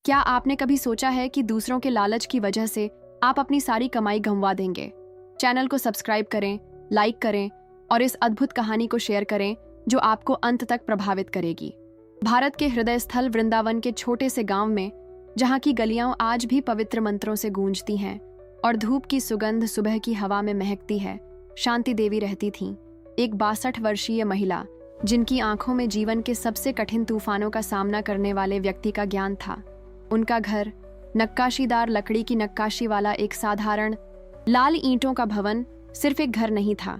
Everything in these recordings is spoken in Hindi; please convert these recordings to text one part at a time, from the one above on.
क्या आपने कभी सोचा है कि दूसरों के लालच की वजह से आप अपनी सारी कमाई गंवा देंगे? चैनल को सब्सक्राइब करें, लाइक करें और इस अद्भुत कहानी को शेयर करें जो आपको अंत तक प्रभावित करेगी। भारत के हृदय स्थल वृंदावन के छोटे से गांव में, जहां की गलियां आज भी पवित्र मंत्रों से गूंजती हैं और धूप की सुगंध सुबह की हवा में महकती है, शांति देवी रहती थीं, एक 62 वर्षीय महिला जिनकी आंखों में जीवन के सबसे कठिन तूफानों का सामना करने वाले व्यक्ति का ज्ञान था। उनका घर नक्काशीदार लकड़ी की नक्काशी वाला एक साधारण लाल ईंटों का भवन सिर्फ एक घर नहीं था,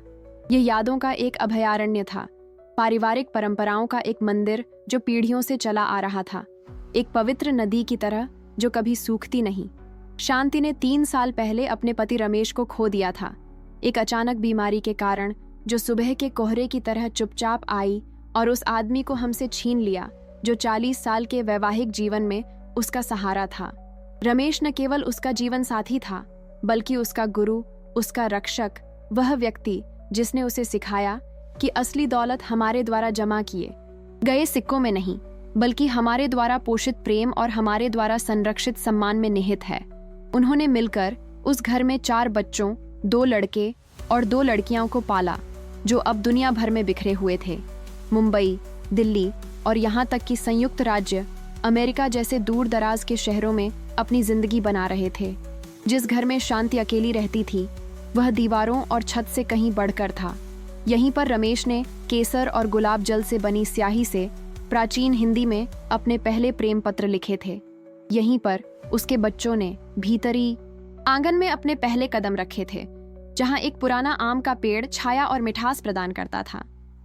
ये यादों का एक अभयारण्य था, पारिवारिक परंपराओं का एक मंदिर जो पीढ़ियों से चला आ रहा था, एक पवित्र नदी की तरह जो कभी सूखती नहीं। शांति ने 3 साल पहले अपने पति रमेश को खो दिया था, एक अचानक बीमारी के कारण जो सुबह के कोहरे की तरह चुपचाप आई और उस आदमी को हमसे छीन लिया जो 40 साल के वैवाहिक जीवन में उसका सहारा था। रमेश न केवल उसका जीवन साथी था, बल्कि उसका गुरु, उसका रक्षक, वह व्यक्ति जिसने उसे सिखाया कि असली दौलत हमारे द्वारा जमा किए गए सिक्कों में नहीं, बल्कि हमारे द्वारा पोषित प्रेम और हमारे द्वारा संरक्षित सम्मान में निहित है। उन्होंने मिलकर उस घर में 4 बच्चों, 2 लड़के और 2 लड़कियों को पाला जो अब दुनिया भर में बिखरे हुए थे। मुंबई, दिल्ली और यहाँ तक कि संयुक्त राज्य अमेरिका जैसे दूर दराज के शहरों में अपनी जिंदगी बना रहे थे। जिस घर में शांति अकेली रहती थी, वह दीवारों और छत से कहीं बढ़कर था। यहीं पर रमेश ने केसर और गुलाब जल से बनी स्याही से प्राचीन हिंदी में अपने पहले प्रेम पत्र लिखे थे। यहीं पर उसके बच्चों ने भीतरी आंगन में अपने पहले कदम रखे थे, जहां एक पुराना आम का पेड़ छाया और मिठास प्रदान करता था।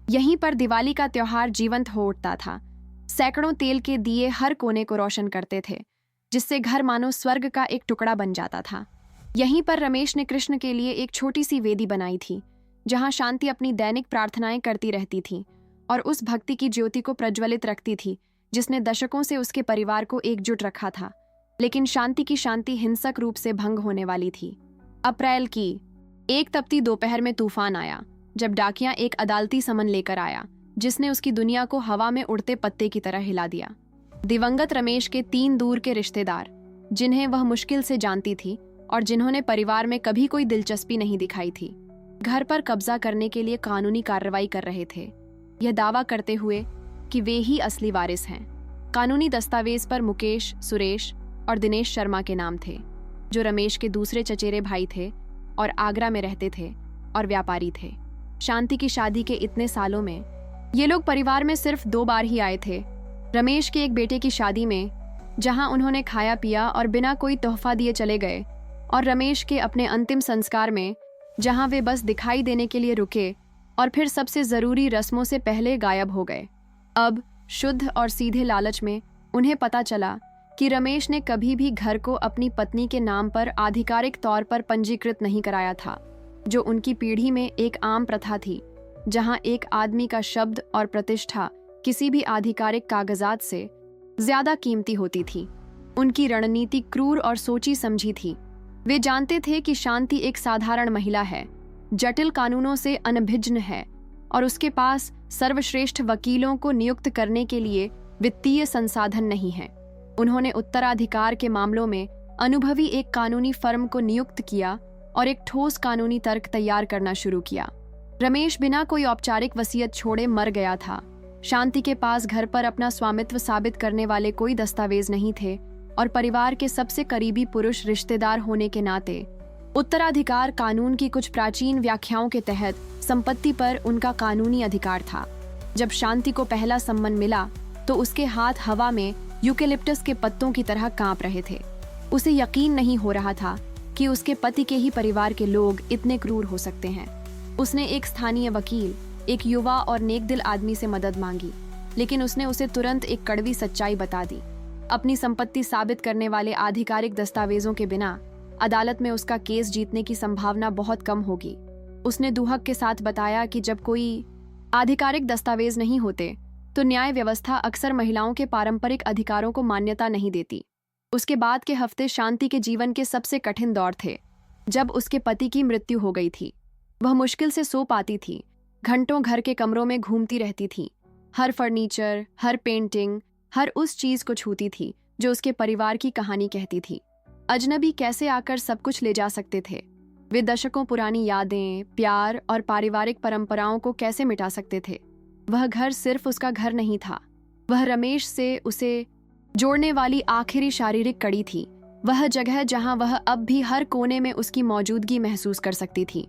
यहीं पर दिवाली का त्योहार जीवंत हो उठता था। सैकड़ों तेल के दिए हर कोने को रोशन करते थे, जिससे घर मानो स्वर्ग का एक टुकड़ा बन जाता था। यहीं पर रमेश ने कृष्ण के लिए एक छोटी सी वेदी बनाई थी, जहां शांति अपनी दैनिक प्रार्थनाएं करती रहती थी और उस भक्ति की ज्योति को प्रज्वलित रखती थी जिसने दशकों से उसके परिवार को एकजुट रखा था। लेकिन शांति की शांति हिंसक रूप से भंग होने वाली थी। अप्रैल की एक तपती दोपहर में तूफान आया, जब डाकिया एक अदालती समन लेकर आया जिसने उसकी दुनिया को हवा में उड़ते पत्ते की तरह हिला दिया। दिवंगत रमेश के 3 दूर के रिश्तेदार, जिन्हें वह मुश्किल से जानती थी और जिन्होंने परिवार में कभी कोई दिलचस्पी नहीं दिखाई थी, घर पर कब्जा करने के लिए कानूनी कार्रवाई कर रहे थे, यह दावा करते हुए कि वे ही असली वारिस हैं। कानूनी दस्तावेज पर मुकेश, सुरेश और दिनेश शर्मा के नाम थे, जो रमेश के दूसरे चचेरे भाई थे और आगरा में रहते थे और व्यापारी थे। शांति की शादी के इतने सालों में ये लोग परिवार में सिर्फ 2 बार ही आए थे। रमेश के एक बेटे की शादी में, जहां उन्होंने खाया पिया और बिना कोई तोहफा दिए चले गए, और रमेश के अपने अंतिम संस्कार में, जहां वे बस दिखाई देने के लिए रुके और फिर सबसे जरूरी रस्मों से पहले गायब हो गए। अब शुद्ध और सीधे लालच में उन्हें पता चला कि रमेश ने कभी भी घर को अपनी पत्नी के नाम पर आधिकारिक तौर पर पंजीकृत नहीं कराया था, जो उनकी पीढ़ी में एक आम प्रथा थी, जहां एक आदमी का शब्द और प्रतिष्ठा किसी भी आधिकारिक कागजात से ज्यादा कीमती होती थी। उनकी रणनीति क्रूर और सोची समझी थी। वे जानते थे कि शांति एक साधारण महिला है, जटिल कानूनों से अनभिज्ञ है और उसके पास सर्वश्रेष्ठ वकीलों को नियुक्त करने के लिए वित्तीय संसाधन नहीं है। उन्होंने उत्तराधिकार के मामलों में अनुभवी एक कानूनी फर्म को नियुक्त किया और एक ठोस कानूनी तर्क तैयार करना शुरू किया। रमेश बिना कोई औपचारिक वसीयत छोड़े मर गया था। शांति के पास घर पर अपना स्वामित्व साबित करने वाले कोई दस्तावेज नहीं थे और परिवार के सबसे करीबी पुरुष रिश्तेदार होने के नाते उत्तराधिकार कानून की कुछ प्राचीन व्याख्याओं के तहत संपत्ति पर उनका कानूनी अधिकार था। जब शांति को पहला सम्मन मिला तो उसके हाथ हवा में यूकेलिप्टस के पत्तों की तरह कांप रहे थे। उसे यकीन नहीं हो रहा था कि उसके पति के ही परिवार के लोग इतने क्रूर हो सकते हैं। उसने एक स्थानीय वकील, एक युवा और नेकदिल आदमी से मदद मांगी, लेकिन उसने उसे तुरंत एक कड़वी सच्चाई बता दी। अपनी संपत्ति साबित करने वाले आधिकारिक दस्तावेजों के बिना अदालत में उसका केस जीतने की संभावना बहुत कम होगी। उसने दुहक के साथ बताया कि जब कोई आधिकारिक दस्तावेज नहीं होते तो न्याय व्यवस्था अक्सर महिलाओं के पारंपरिक अधिकारों को मान्यता नहीं देती। उसके बाद के हफ्ते शांति के जीवन के सबसे कठिन दौर थे, जब उसके पति की मृत्यु हो गई थी। वह मुश्किल से सो पाती थी, घंटों घर के कमरों में घूमती रहती थी, हर फर्नीचर, हर पेंटिंग, हर उस चीज को छूती थी जो उसके परिवार की कहानी कहती थी। अजनबी कैसे आकर सब कुछ ले जा सकते थे। वे दशकों पुरानी यादें, प्यार और पारिवारिक परंपराओं को कैसे मिटा सकते थे। वह घर सिर्फ उसका घर नहीं था, वह रमेश से उसे जोड़ने वाली आखिरी शारीरिक कड़ी थी। वह जगह जहां वह अब भी हर कोने में उसकी मौजूदगी महसूस कर सकती थी।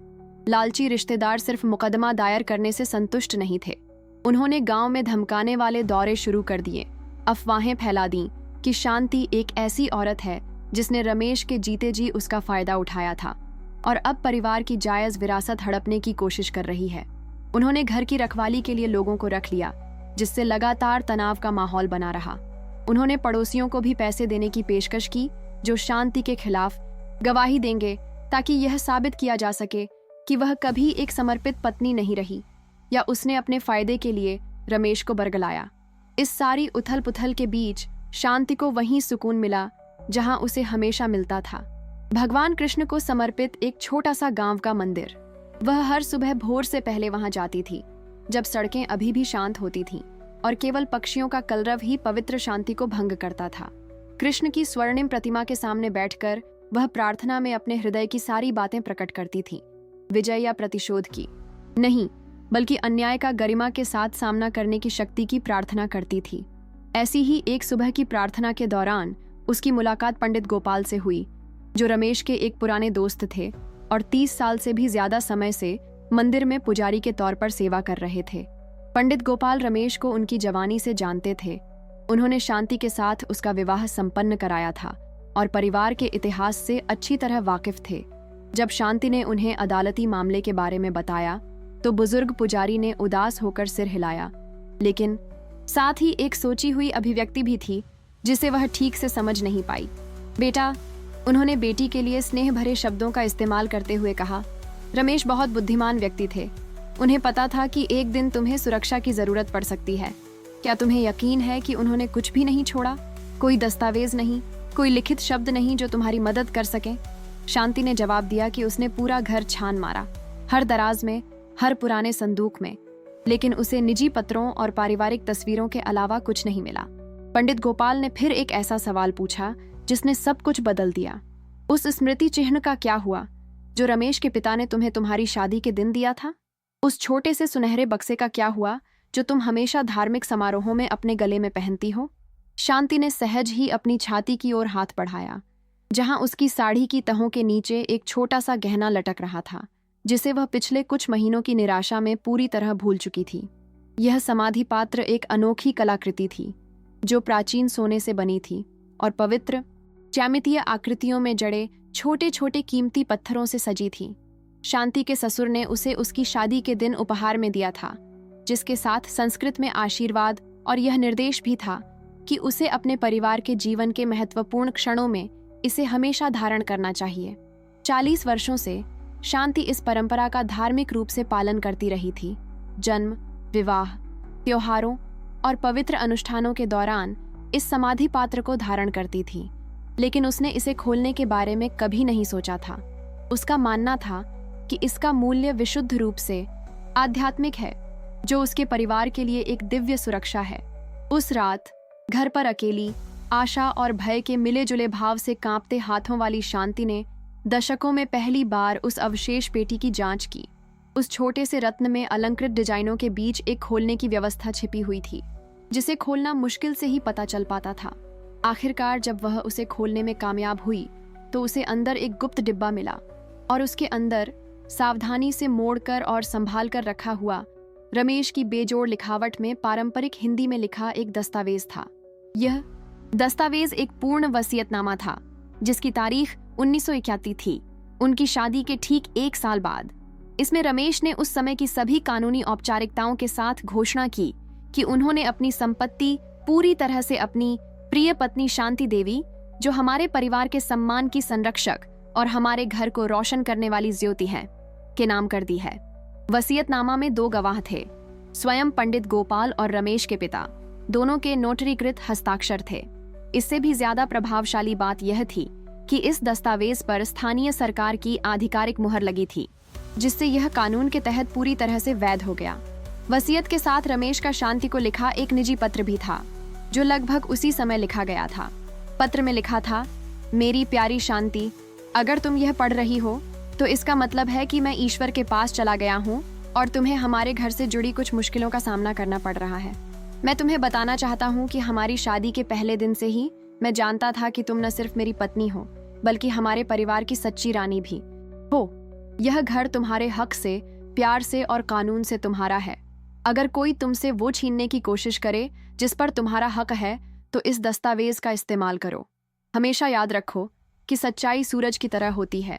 लालची रिश्तेदार सिर्फ मुकदमा दायर करने से संतुष्ट नहीं थे। उन्होंने गांव में धमकाने वाले दौरे शुरू कर दिए, अफवाहें फैला दी कि शांति एक ऐसी औरत है जिसने रमेश के जीते जी उसका फायदा उठाया था और अब परिवार की जायज विरासत हड़पने की कोशिश कर रही है। उन्होंने घर की रखवाली के लिए लोगों को रख लिया, जिससे लगातार तनाव का माहौल बना रहा। उन्होंने पड़ोसियों को भी पैसे देने की पेशकश की जो शांति के खिलाफ गवाही देंगे, ताकि यह साबित किया जा सके कि वह कभी एक समर्पित पत्नी नहीं रही या उसने अपने फायदे के लिए रमेश को बरगलाया। इस सारी उथल पुथल के बीच शांति को वहीं सुकून मिला जहां उसे हमेशा मिलता था, भगवान कृष्ण को समर्पित एक छोटा सा गांव का मंदिर। वह हर सुबह भोर से पहले वहां जाती थी, जब सड़कें अभी भी शांत होती थीं और केवल पक्षियों का कलरव ही पवित्र शांति को भंग करता था। कृष्ण की स्वर्णिम प्रतिमा के सामने बैठकर वह प्रार्थना में अपने हृदय की सारी बातें प्रकट करती थी। विजय या प्रतिशोध की नहीं, बल्कि अन्याय का गरिमा के साथ सामना करने की शक्ति की प्रार्थना करती थी। ऐसी ही एक सुबह की प्रार्थना के दौरान उसकी मुलाकात पंडित गोपाल से हुई, जो रमेश के एक पुराने दोस्त थे और 30 साल से भी ज्यादा समय से मंदिर में पुजारी के तौर पर सेवा कर रहे थे। पंडित गोपाल रमेश को उनकी जवानी से जानते थे। उन्होंने शांति के साथ उसका विवाह संपन्न कराया था और परिवार के इतिहास से अच्छी तरह वाकिफ थे। जब शांति ने उन्हें अदालती मामले के बारे में बताया तो बुजुर्ग पुजारी ने उदास होकर सिर हिलाया, लेकिन साथ ही एक सोची हुई अभिव्यक्ति भी थी जिसे वह ठीक से समझ नहीं पाई। बेटा, उन्होंने बेटी के लिए स्नेह भरे शब्दों का इस्तेमाल करते हुए कहा। रमेश बहुत बुद्धिमान व्यक्ति थे। उन्हें पता था कि एक दिन तुम्हें सुरक्षा की जरूरत पड़ सकती है। क्या तुम्हें यकीन है कि उन्होंने कुछ भी नहीं छोड़ा? कोई दस्तावेज नहीं, कोई लिखित शब्द नहीं जो तुम्हारी मदद कर सके? शांति ने जवाब दिया कि उसने पूरा घर छान मारा, हर दराज में, हर पुराने संदूक में, लेकिन उसे निजी पत्रों और पारिवारिक तस्वीरों के अलावा कुछ नहीं मिला। पंडित गोपाल ने फिर एक ऐसा सवाल पूछा जिसने सब कुछ बदल दिया। उस स्मृति चिन्ह का क्या हुआ जो रमेश के पिता ने तुम्हें तुम्हारी शादी के दिन दिया था? उस छोटे से सुनहरे बक्से का क्या हुआ जो तुम हमेशा धार्मिक समारोहों में अपने गले में पहनती हो? शांति ने सहज ही अपनी छाती की ओर हाथ बढ़ाया, जहां उसकी साड़ी की तहों के नीचे एक छोटा सा गहना लटक रहा था, जिसे वह पिछले कुछ महीनों की निराशा में पूरी तरह भूल चुकी थी। यह समाधि पात्र एक अनोखी कलाकृति थी, जो प्राचीन सोने से बनी थी और पवित्र ज्यामितीय आकृतियों में जड़े छोटे छोटे कीमती पत्थरों से सजी थी। शांति के ससुर ने उसे उसकी शादी के दिन उपहार में दिया था, जिसके साथ संस्कृत में आशीर्वाद और यह निर्देश भी था कि उसे अपने परिवार के जीवन के महत्वपूर्ण क्षणों में इसे हमेशा धारण करना चाहिए। 40 वर्षों से शांति इस परंपरा का धार्मिक रूप से पालन करती रही थी। जन्म, विवाह, त्योहारों और पवित्र अनुष्ठानों के दौरान इस समाधि पात्र को धारण करती थी, लेकिन उसने इसे खोलने के बारे में कभी नहीं सोचा था। उसका मानना था कि इसका मूल्य विशुद्ध रूप से आध्यात्मिक है, जो उसके परिवार के लिए एक दिव्य सुरक्षा है। उस रात घर पर अकेली, आशा और भय के मिले जुले भाव से कांपते हाथों वाली शांति ने दशकों में पहली बार उस अवशेष पेटी की जांच की। उस छोटे से रत्न में अलंकृत डिजाइनों के बीच एक खोलने की व्यवस्था छिपी हुई थी, जिसे खोलना मुश्किल से ही पता चल पाता था। आखिरकार जब वह उसे खोलने में कामयाब हुई तो उसे अंदर एक गुप्त डिब्बा मिला और उसके अंदर सावधानी से मोड़कर और संभाल कर रखा हुआ रमेश की बेजोड़ लिखावट में पारंपरिक हिंदी में लिखा एक दस्तावेज था। यह दस्तावेज एक पूर्ण वसीयतनामा था, जिसकी तारीख 1981 थी, उनकी शादी के ठीक 1 साल बाद। इसमें रमेश ने उस समय की सभी कानूनी औपचारिकताओं के साथ घोषणा की कि उन्होंने अपनी संपत्ति पूरी तरह से अपनी प्रिय पत्नी शांति देवी, जो हमारे परिवार के सम्मान की संरक्षक और हमारे घर को रोशन करने वाली ज्योति है, के नाम कर दी है। वसीयतनामा में 2 गवाह थे, स्वयं पंडित गोपाल और रमेश के पिता। दोनों के नोटरीकृत हस्ताक्षर थे। इससे भी ज्यादा प्रभावशाली बात यह थी कि इस दस्तावेज पर स्थानीय सरकार की आधिकारिक मुहर लगी थी, जिससे यह कानून के तहत पूरी तरह से वैध हो गया। वसीयत के साथ रमेश का शांति को लिखा एक निजी पत्र भी था, जो लगभग उसी समय लिखा गया था। पत्र में लिखा था, मेरी प्यारी शांति, अगर तुम यह पढ़ रही हो तो इसका मतलब है कि मैं ईश्वर के पास चला गया हूँ और तुम्हें हमारे घर से जुड़ी कुछ मुश्किलों का सामना करना पड़ रहा है। मैं तुम्हें बताना चाहता हूँ कि हमारी शादी के पहले दिन से ही मैं जानता था कि तुम न सिर्फ मेरी पत्नी हो बल्कि हमारे परिवार की सच्ची रानी भी हो। यह घर तुम्हारे हक से, प्यार से और कानून से तुम्हारा है। अगर कोई तुमसे वो छीनने की कोशिश करे जिस पर तुम्हारा हक है तो इस दस्तावेज का इस्तेमाल करो। हमेशा याद रखो कि सच्चाई सूरज की तरह होती है।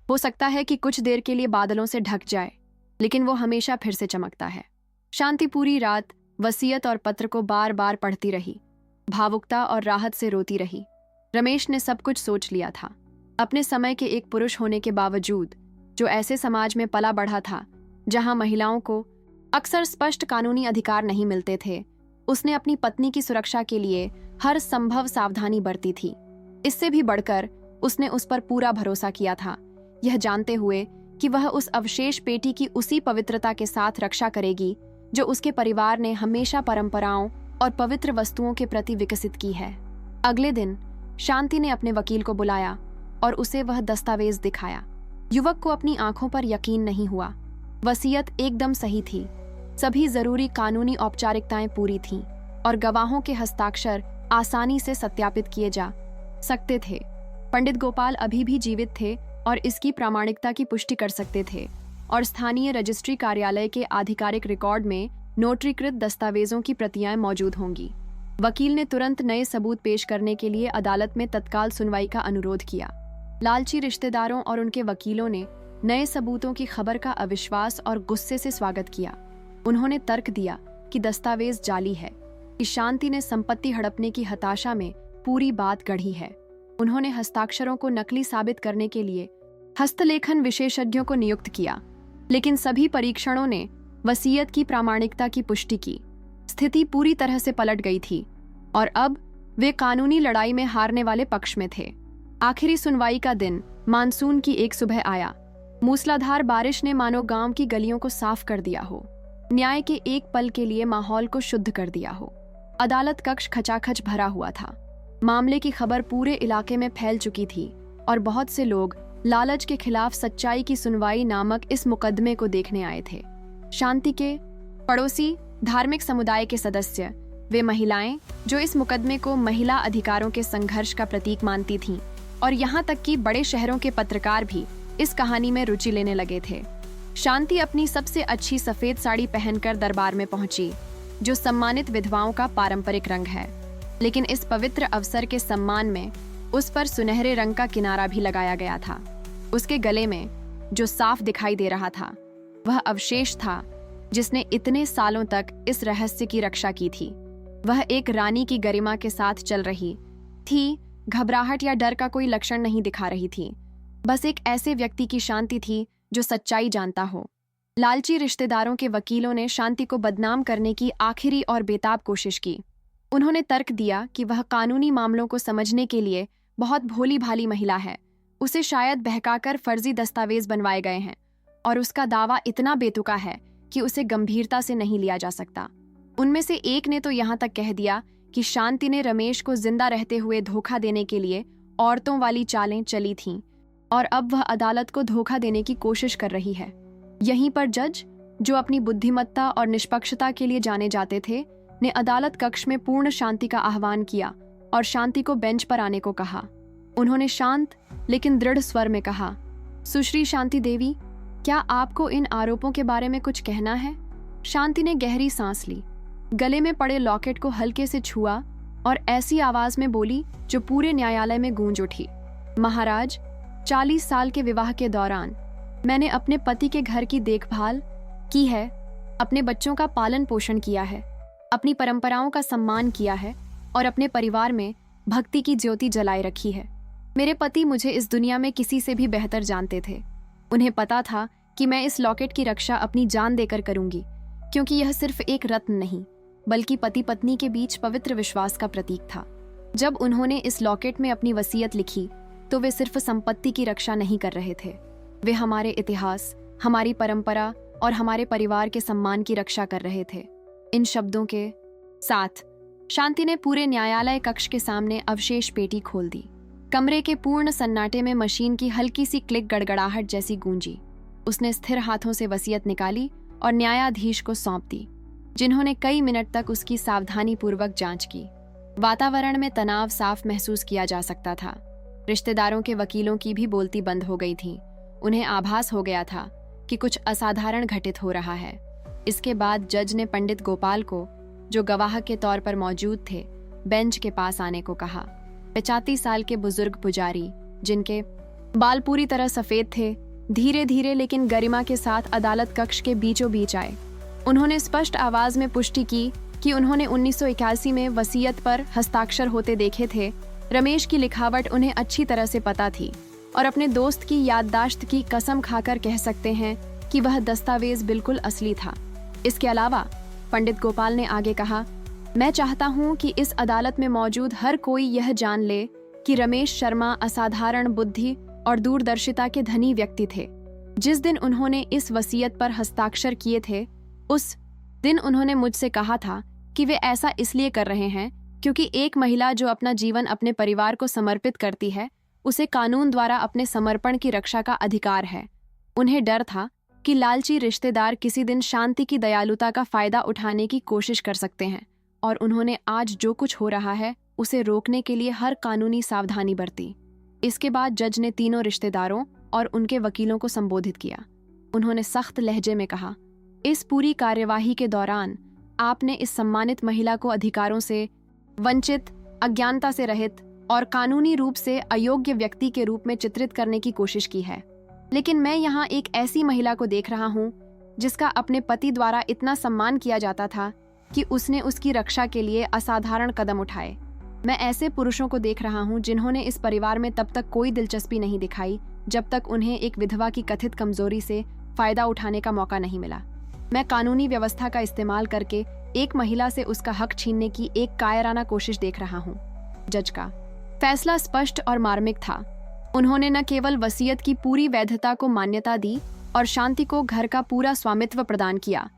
हो सकता है कि कुछ देर के लिए बादलों से ढक जाए, लेकिन वो हमेशा फिर से चमकता है। शांति पूरी रात वसीयत और पत्र को बार बार पढ़ती रही, भावुकता और राहत से रोती रही। रमेश ने सब कुछ सोच लिया था। अपने समय के एक पुरुष होने के बावजूद, जो ऐसे समाज में पला बढ़ा था जहां महिलाओं को अक्सर स्पष्ट कानूनी अधिकार नहीं मिलते थे, उसने अपनी पत्नी की सुरक्षा के लिए हर संभव सावधानी बरती थी। इससे भी बढ़कर उसने उस पर पूरा भरोसा किया था, यह जानते हुए कि वह उस अवशेष पेटी की उसी पवित्रता के साथ रक्षा करेगी जो उसके परिवार ने हमेशा परंपराओं और पवित्र वस्तुओं के प्रति विकसित की है। अगले दिन शांति ने अपने वकील को बुलाया और उसे वह दस्तावेज दिखाया। युवक को अपनी आंखों पर यकीन नहीं हुआ। वसीयत एकदम सही थी, सभी जरूरी कानूनी औपचारिकताएं पूरी थीं और गवाहों के हस्ताक्षर आसानी से सत्यापित किए जा सकते थे। पंडित गोपाल अभी भी जीवित थे और इसकी प्रामाणिकता की पुष्टि कर सकते थे, और स्थानीय रजिस्ट्री कार्यालय के आधिकारिक रिकॉर्ड में नोटरीकृत दस्तावेजों की प्रतियां मौजूद होंगी। वकील ने तुरंत नए सबूत पेश करने के लिए अदालत में तत्काल सुनवाई का अनुरोध किया। लालची रिश्तेदारों और उनके वकीलों ने नए सबूतों की खबर का अविश्वास और गुस्से से स्वागत किया। उन्होंने तर्क दिया कि दस्तावेज जाली है, कि शांति ने संपत्ति हड़पने की हताशा में पूरी बात गढ़ी है। उन्होंने हस्ताक्षरों को नकली साबित करने के लिए हस्तलेखन विशेषज्ञों को नियुक्त किया, लेकिन सभी परीक्षणों ने वसीयत की प्रामाणिकता की पुष्टि की। स्थिति पूरी तरह से पलट गई थी और अब वे कानूनी लड़ाई में हारने वाले पक्ष में थे। आखिरी सुनवाई का दिन मानसून की एक सुबह आया। मूसलाधार बारिश ने मानो गांव की गलियों को साफ कर दिया हो, न्याय के एक पल के लिए माहौल को शुद्ध कर दिया हो। अदालत कक्ष खचाखच भरा हुआ था। मामले की खबर पूरे इलाके में फैल चुकी थी और बहुत से लोग लालच के खिलाफ सच्चाई की सुनवाई नामक इस मुकदमे को देखने आए थे। शांति के पड़ोसी, धार्मिक समुदाय के सदस्य, वे महिलाएं जो इस मुकदमे को महिला अधिकारों के संघर्ष का प्रतीक मानती थीं, और यहाँ तक कि बड़े शहरों के पत्रकार भी इस कहानी में रुचि लेने लगे थे। शांति अपनी सबसे अच्छी सफेद साड़ी पहनकर दरबार में पहुंची, जो सम्मानित विधवाओं का पारंपरिक रंग है, लेकिन इस पवित्र अवसर के सम्मान में उस पर सुनहरे रंग का किनारा भी लगाया गया था। उसके गले में जो साफ दिखाई दे रहा था वह अवशेष था जिसने इतने सालों तक इस रहस्य की रक्षा की थी। वह एक रानी की गरिमा के साथ चल रही थी, घबराहट या डर का कोई लक्षण नहीं दिखा रही थी। बस एक ऐसे व्यक्ति की शांति थी जो सच्चाई जानता हो। लालची रिश्तेदारों के वकीलों ने शांति को बदनाम करने की आखिरी और बेताब कोशिश की। उन्होंने तर्क दिया कि वह कानूनी मामलों को समझने के लिए बहुत भोली भाली महिला है, उसे शायद बहकाकर फर्जी दस्तावेज बनवाए गए हैं और उसका दावा इतना बेतुका है कि उसे गंभीरता से नहीं लिया जा सकता। उनमें से एक ने तो यहाँ तक कह दिया कि शांति ने रमेश को जिंदा रहते हुए धोखा देने के लिए औरतों वाली चालें चली थीं और अब वह अदालत को धोखा देने की कोशिश कर रही है। यहीं पर जज, जो अपनी बुद्धिमत्ता और निष्पक्षता के लिए जाने जाते थे, ने अदालत कक्ष में पूर्ण शांति का आह्वान किया और शांति को बेंच पर आने को कहा। उन्होंने शांत लेकिन दृढ़ स्वर में कहा, सुश्री शांति देवी, क्या आपको इन आरोपों के बारे में कुछ कहना है? शांति ने गहरी सांस ली, गले में पड़े लॉकेट को हल्के से छुआ और ऐसी आवाज में बोली जो पूरे न्यायालय में गूंज उठी, महाराज, 40 साल के विवाह के दौरान मैंने अपने पति के घर की देखभाल की है, अपने बच्चों का पालन पोषण किया है, अपनी परंपराओं का सम्मान किया है और अपने परिवार में भक्ति की ज्योति जलाए रखी है। मेरे पति मुझे इस दुनिया में किसी से भी बेहतर जानते थे। उन्हें पता था कि मैं इस लॉकेट की रक्षा अपनी जान देकर करूंगी, क्योंकि यह सिर्फ एक रत्न नहीं बल्कि पति पत्नी के बीच पवित्र विश्वास का प्रतीक था। जब उन्होंने इस लॉकेट में अपनी वसीयत लिखी तो वे सिर्फ संपत्ति की रक्षा नहीं कर रहे थे, वे हमारे इतिहास, हमारी परंपरा और हमारे परिवार के सम्मान की रक्षा कर रहे थे। इन शब्दों के साथ शांति ने पूरे न्यायालय कक्ष के सामने अवशेष पेटी खोल दी। कमरे के पूर्ण सन्नाटे में मशीन की हल्की सी क्लिक गड़गड़ाहट जैसी गूंजी। उसने स्थिर हाथों से वसीयत निकाली और न्यायाधीश को सौंप दी, जिन्होंने कई मिनट तक उसकी सावधानीपूर्वक जांच की। वातावरण में तनाव साफ महसूस किया जा सकता था। रिश्तेदारों के वकीलों की भी बोलती बंद हो गई थी। उन्हें आभास हो गया था कि कुछ असाधारण घटित हो रहा है। इसके बाद जज ने पंडित गोपाल को, जो गवाह के तौर पर मौजूद थे, बेंच के पास आने को कहा। 35 साल के बुजुर्ग पुजारी, जिनके बाल पूरी तरह सफेद थे, धीरे धीरे लेकिन गरिमा के साथ अदालत कक्ष के बीचों बीच आए। उन्होंने स्पष्ट आवाज में पुष्टि की कि उन्होंने 1981 में वसीयत पर हस्ताक्षर होते देखे थे। रमेश की लिखावट उन्हें अच्छी तरह से पता थी और अपने दोस्त की याददाश्त की कसम खाकर कह सकते हैं कि वह दस्तावेज बिल्कुल असली था। इसके अलावा पंडित गोपाल ने आगे कहा, मैं चाहता हूं कि इस अदालत में मौजूद हर कोई यह जान ले कि रमेश शर्मा असाधारण बुद्धि और दूरदर्शिता के धनी व्यक्ति थे। जिस दिन उन्होंने इस वसीयत पर हस्ताक्षर किए थे, उस दिन उन्होंने मुझसे कहा था कि वे ऐसा इसलिए कर रहे हैं क्योंकि एक महिला जो अपना जीवन अपने परिवार को समर्पित करती है, उसे कानून द्वारा अपने समर्पण की रक्षा का अधिकार है। उन्हें डर था कि लालची रिश्तेदार किसी दिन शांति की दयालुता का फायदा उठाने की कोशिश कर सकते हैं, और उन्होंने आज जो कुछ हो रहा है उसे रोकने के लिए हर कानूनी सावधानी बरती। इसके बाद जज ने तीनों रिश्तेदारों और उनके वकीलों को संबोधित किया। उन्होंने सख्त लहजे में कहा, इस पूरी कार्यवाही के दौरान आपने इस सम्मानित महिला को अधिकारों से वंचित, अज्ञानता से रहित और कानूनी रूप से अयोग्य व्यक्ति के रूप में चित्रित करने की कोशिश की है। लेकिन मैं यहाँ एक ऐसी महिला को देख रहा हूँ जिसका अपने पति द्वारा इतना सम्मान किया जाता था कि उसने उसकी रक्षा के लिए असाधारण कदम उठाए। मैं ऐसे पुरुषों को देख रहा हूँ जिन्होंने इस परिवार में तब तक कोई दिलचस्पी नहीं दिखाई जब तक उन्हें एक विधवा की कथित कमजोरी से फायदा उठाने का मौका नहीं मिला। मैं कानूनी व्यवस्था का इस्तेमाल करके एक महिला से उसका हक छीनने की एक कायराना कोशिश देख रहा हूँ। जज का फैसला स्पष्ट और मार्मिक था। उन्होंने न केवल वसीयत की पूरी वैधता को मान्यता दी और शांति को घर का पूरा स्वामित्व प्रदान किया,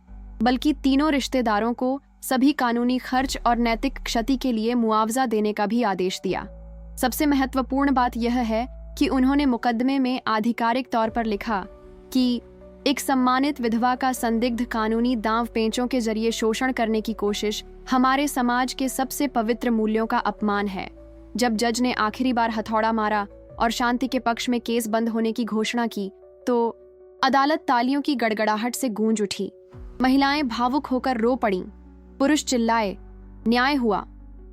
बल्कि तीनों रिश्तेदारों को सभी कानूनी खर्च और नैतिक क्षति के लिए मुआवजा देने का भी आदेश दिया। सबसे महत्वपूर्ण बात यह है कि उन्होंने मुकदमे में आधिकारिक तौर पर लिखा कि एक सम्मानित विधवा का संदिग्ध कानूनी दांव पेंचों के जरिए शोषण करने की कोशिश हमारे समाज के सबसे पवित्र मूल्यों का अपमान है। जब जज ने आखिरी बार हथौड़ा मारा और शांति के पक्ष में केस बंद होने की घोषणा की तो अदालत तालियों की गड़गड़ाहट से गूंज उठी। महिलाएं भावुक होकर रो पड़ीं, पुरुष चिल्लाए, न्याय हुआ,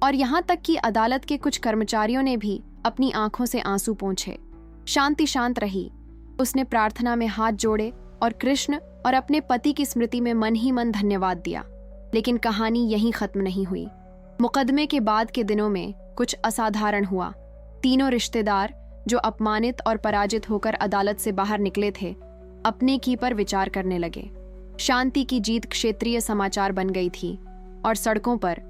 और यहाँ तक कि अदालत के कुछ कर्मचारियों ने भी अपनी आंखों से आंसू पोंछे। शांति शांत रही। उसने प्रार्थना में हाथ जोड़े और कृष्ण और अपने पति की स्मृति में मन ही मन धन्यवाद दिया। लेकिन कहानी यहीं खत्म नहीं हुई। मुकदमे के बाद के दिनों में कुछ असाधारण हुआ। तीनों रिश्तेदार जो अपमानित और पराजित होकर अदालत से बाहर निकले थे, अपने की पर विचार करने लगे। शांति की जीत क्षेत्रीय समाचार बन गई थी और सड़कों पर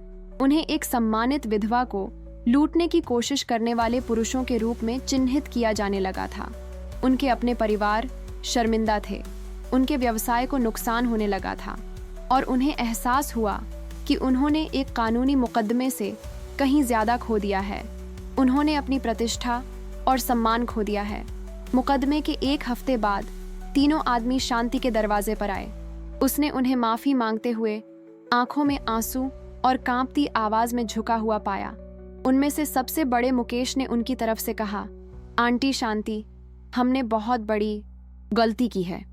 उन्हें एक सम्मानित विधवा को लूटने की कोशिश करने वाले पुरुषों के रूप में चिन्हित किया जाने लगा था। उनके अपने परिवार शर्मिंदा थे, उनके व्यवसाय को नुकसान होने लगा था और उन्हें एहसास हुआ कि उन्होंने एक कानूनी मुकदमे से कहीं ज्यादा खो दिया है। उन्होंने अपनी प्रतिष्ठा और सम्मान खो दिया है। मुकदमे के एक हफ्ते बाद तीनों आदमी शांति के दरवाजे पर आए। उसने उन्हें माफी मांगते हुए आंखों में आंसू और कांपती आवाज में झुका हुआ पाया। उनमें से सबसे बड़े मुकेश ने उनकी तरफ से कहा, आंटी शांति, हमने बहुत बड़ी गलती की है।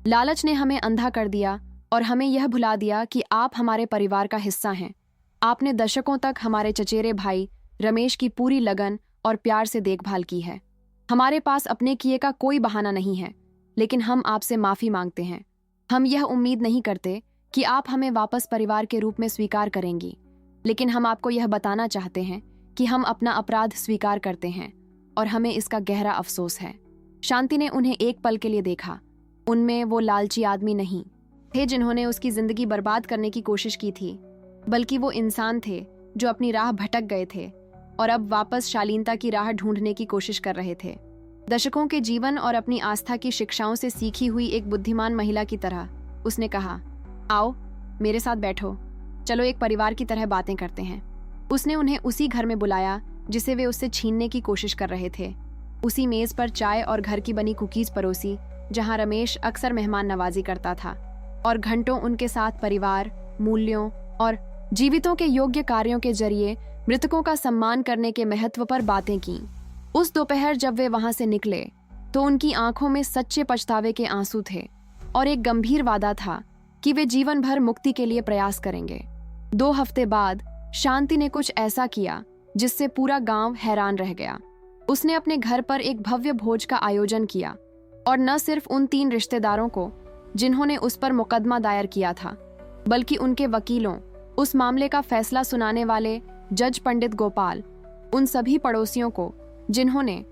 लालच ने हमें अंधा कर दिया और हमें यह भुला दिया कि आप हमारे परिवार का हिस्सा हैं। आपने दशकों तक हमारे चचेरे भाई रमेश की पूरी लगन और प्यार से देखभाल की है। हमारे पास अपने किए का कोई बहाना नहीं है, लेकिन हम आपसे माफी मांगते हैं। हम यह उम्मीद नहीं करते कि आप हमें वापस परिवार के रूप में स्वीकार करेंगी, लेकिन हम आपको यह बताना चाहते हैं कि हम अपना अपराध स्वीकार करते हैं और हमें इसका गहरा अफसोस है। शांति ने उन्हें एक पल के लिए देखा। उनमें वो लालची आदमी नहीं थे जिन्होंने उसकी जिंदगी बर्बाद करने की कोशिश की थी, बल्कि वो इंसान थे जो अपनी राह भटक गए थे और अब वापस शालीनता की राह ढूंढने की कोशिश कर रहे थे। दशकों के जीवन और अपनी आस्था की शिक्षाओं से सीखी हुई एक बुद्धिमान महिला की तरह उसने कहा, आओ मेरे साथ बैठो, चलो एक परिवार की तरह बातें करते हैं। उसने उन्हें उसी घर में बुलाया जिसे वे उससे छीनने की कोशिश कर रहे थे। उसी मेज पर चाय और घर की बनी कुकीज परोसी जहां रमेश अक्सर मेहमान नवाजी करता था, और घंटों उनके साथ परिवार, मूल्यों और जीवितों के योग्य कार्यों के जरिए मृतकों का सम्मान करने के महत्व पर बातें की। उस दोपहर जब वे वहां से निकले तो उनकी आंखों में सच्चे पछतावे के आंसू थे और एक गंभीर वादा था कि वे जीवन भर मुक्ति के लिए प्रयास करेंगे। 2 हफ्ते बाद शांति ने कुछ ऐसा किया जिससे पूरा गांव हैरान रह गया। उसने अपने घर पर एक भव्य भोज का आयोजन किया, और न सिर्फ उन 3 रिश्तेदारों को जिन्होंने उस पर मुकदमा दायर किया था, बल्कि उनके वकीलों, उस मामले का फैसला सुनाने वाले जज पंडित गोपाल, उन सभी पड़ोसियों को जिन्होंने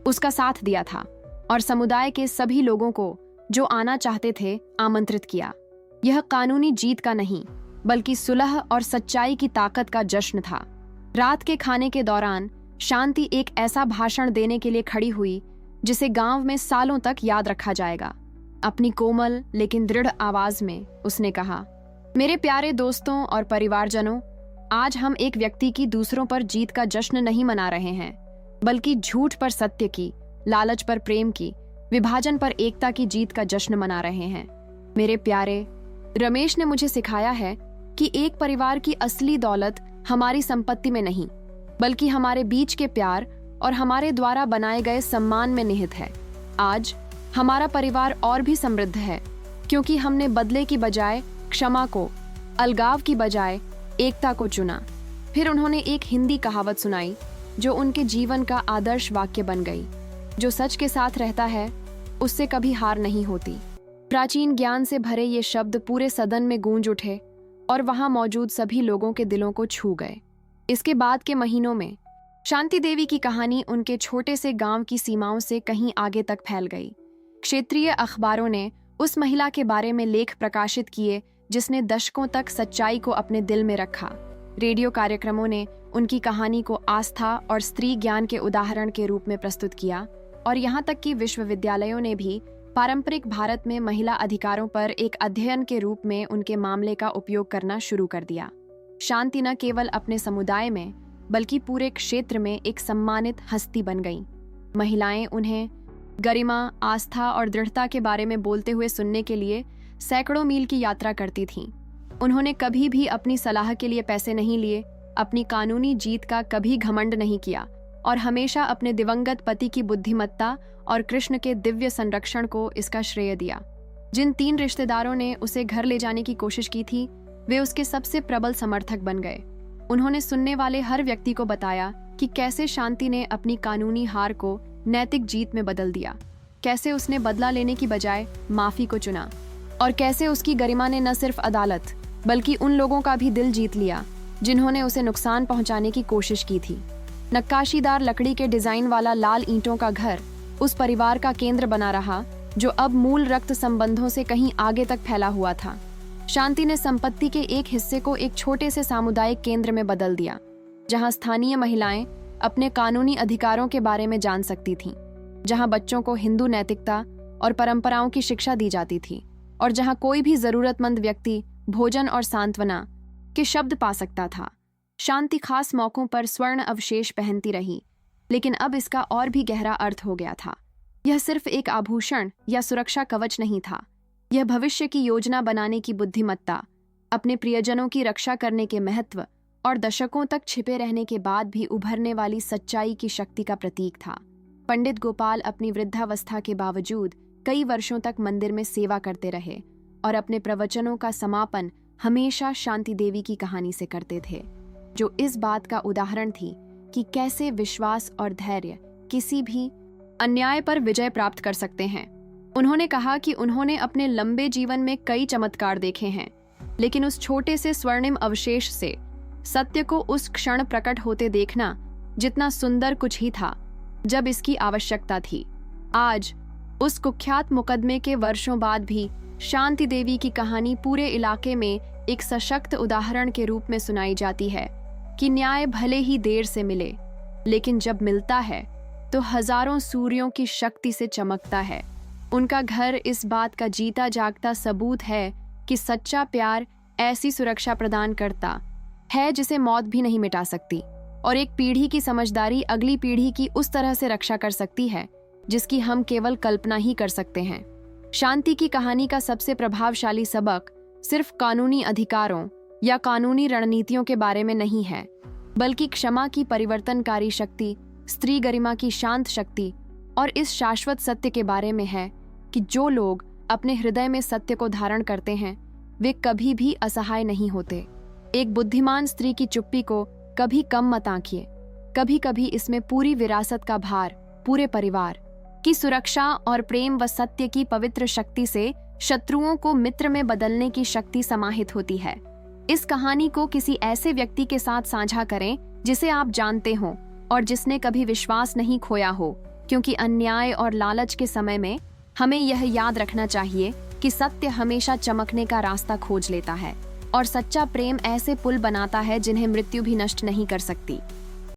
उसका साथ दिया था, और समुदाय के सभी लोगों को जो आना चाहते थे आमंत्रित किया। यह कानूनी जीत का नहीं, बल्कि सुलह और सच्चाई की ताकत का जश्न था। रात के खाने के दौरान शांति एक ऐसा भाषण देने के लिए खड़ी हुई जिसे गांव में सालों तक याद रखा जाएगा। अपनी कोमल लेकिन दृढ़ आवाज में उसने कहा, मेरे प्यारे दोस्तों और परिवारजनों, आज हम एक व्यक्ति की दूसरों पर जीत का जश्न नहीं मना रहे हैं, बल्कि झूठ पर सत्य की, लालच पर प्रेम की, विभाजन पर एकता की जीत का जश्न मना रहे हैं। मेरे प्यारे, रमेश ने मुझे सिखाया है कि एक परिवार की असली दौलत हमारी संपत्ति में नहीं, बल्कि हमारे बीच के प्यार और हमारे द्वारा बनाए गए सम्मान में निहित है। आज हमारा परिवार और भी समृद्ध है क्योंकि हमने बदले की बजाय क्षमा को, अलगाव की बजाय एकता को चुना। फिर उन्होंने एक हिंदी कहावत सुनाई जो उनके जीवन का आदर्श वाक्य बन गई, जो सच के साथ रहता है उससे कभी हार नहीं होती। प्राचीन ज्ञान से भरे ये शब्द पूरे सदन में गूंज उठे और वहां मौजूद सभी लोगों के दिलों को छू गए। इसके बाद के महीनों में शांति देवी की कहानी उनके छोटे से गांव की सीमाओं से कहीं आगे तक फैल गई। क्षेत्रीय अखबारों ने उस महिला के बारे में लेख प्रकाशित किए जिसने दशकों तक सच्चाई को अपने दिल में रखा। रेडियो कार्यक्रमों ने उनकी कहानी को आस्था और स्त्री ज्ञान के उदाहरण के रूप में प्रस्तुत किया, और यहाँ तक कि विश्वविद्यालयों ने भी पारंपरिक भारत में महिला अधिकारों पर एक अध्ययन के रूप में उनके मामले का उपयोग करना शुरू कर दिया। शांति न केवल अपने समुदाय में बल्कि पूरे क्षेत्र में एक सम्मानित हस्ती बन गईं। महिलाएं उन्हें गरिमा, आस्था और दृढ़ता के बारे में बोलते हुए सुनने के लिए सैकड़ों मील की यात्रा करती थीं। उन्होंने कभी भी अपनी सलाह के लिए पैसे नहीं लिए, अपनी कानूनी जीत का कभी घमंड नहीं किया, और हमेशा अपने दिवंगत पति की बुद्धिमत्ता और कृष्ण के दिव्य संरक्षण को इसका श्रेय दिया। जिन 3 रिश्तेदारों ने उसे घर ले जाने की कोशिश की थी, वे उसके सबसे प्रबल समर्थक बन गए। उन्होंने सुनने वाले हर व्यक्ति को बताया कि कैसे शांति ने अपनी कानूनी हार को नैतिक जीत में बदल दिया, कैसे उसने बदला लेने की बजाय माफी को चुना, और कैसे उसकी गरिमा ने न सिर्फ अदालत बल्कि उन लोगों का भी दिल जीत लिया जिन्होंने उसे नुकसान पहुंचाने की कोशिश की थी। नक्काशीदार लकड़ी के डिजाइन वाला लाल ईंटों का घर उस परिवार का केंद्र बना रहा जो अब मूल रक्त संबंधों से कहीं आगे तक फैला हुआ था। शांति ने संपत्ति के एक हिस्से को एक छोटे से सामुदायिक केंद्र में बदल दिया, जहां स्थानीय महिलाएं अपने कानूनी अधिकारों के बारे में जान सकती थीं, जहां बच्चों को हिंदू नैतिकता और परंपराओं की शिक्षा दी जाती थी, और जहां कोई भी जरूरतमंद व्यक्ति भोजन और सांत्वना के शब्द पा सकता था। शांति खास मौकों पर स्वर्ण अवशेष पहनती रही, लेकिन अब इसका और भी गहरा अर्थ हो गया था। यह सिर्फ एक आभूषण या सुरक्षा कवच नहीं था, यह भविष्य की योजना बनाने की बुद्धिमत्ता, अपने प्रियजनों की रक्षा करने के महत्व और दशकों तक छिपे रहने के बाद भी उभरने वाली सच्चाई की शक्ति का प्रतीक था। पंडित गोपाल अपनी वृद्धावस्था के बावजूद कई वर्षों तक मंदिर में सेवा करते रहे और अपने प्रवचनों का समापन हमेशा शांति देवी की कहानी से करते थे, जो इस बात का उदाहरण थी कि कैसे विश्वास और धैर्य किसी भी अन्याय पर विजय प्राप्त कर सकते हैं। उन्होंने कहा कि उन्होंने अपने लंबे जीवन में कई चमत्कार देखे हैं, लेकिन उस छोटे से स्वर्णिम अवशेष से सत्य को उस क्षण प्रकट होते देखना जितना सुंदर कुछ ही था जब इसकी आवश्यकता थी। आज उस कुख्यात मुकदमे के वर्षों बाद भी शांति देवी की कहानी पूरे इलाके में एक सशक्त उदाहरण के रूप में सुनाई जाती है कि न्याय भले ही देर से मिले, लेकिन जब मिलता है तो हजारों सूर्यों की शक्ति से चमकता है। उनका घर इस बात का जीता जागता सबूत है कि सच्चा प्यार ऐसी सुरक्षा प्रदान करता है जिसे मौत भी नहीं मिटा सकती, और एक पीढ़ी की समझदारी अगली पीढ़ी की उस तरह से रक्षा कर सकती है जिसकी हम केवल कल्पना ही कर सकते हैं। शांति की कहानी का सबसे प्रभावशाली सबक सिर्फ कानूनी अधिकारों या कानूनी रणनीतियों के बारे में नहीं है, बल्कि क्षमा की परिवर्तनकारी शक्ति, स्त्री गरिमा की शांत शक्ति और इस शाश्वत सत्य के बारे में है कि जो लोग अपने हृदय में सत्य को धारण करते हैं वे कभी भी असहाय नहीं होते। एक बुद्धिमान स्त्री की चुप्पी को कभी कम मत आंकिए। कभी कभी इसमें पूरी विरासत का भार, पूरे परिवार की सुरक्षा और प्रेम व सत्य की पवित्र शक्ति से शत्रुओं को मित्र में बदलने की शक्ति समाहित होती है। इस कहानी को किसी ऐसे व्यक्ति के साथ साझा करें जिसे आप जानते हो और जिसने कभी विश्वास नहीं खोया हो, क्योंकि अन्याय और लालच के समय में हमें यह याद रखना चाहिए कि सत्य हमेशा चमकने का रास्ता खोज लेता है और सच्चा प्रेम ऐसे पुल बनाता है जिन्हें मृत्यु भी नष्ट नहीं कर सकती।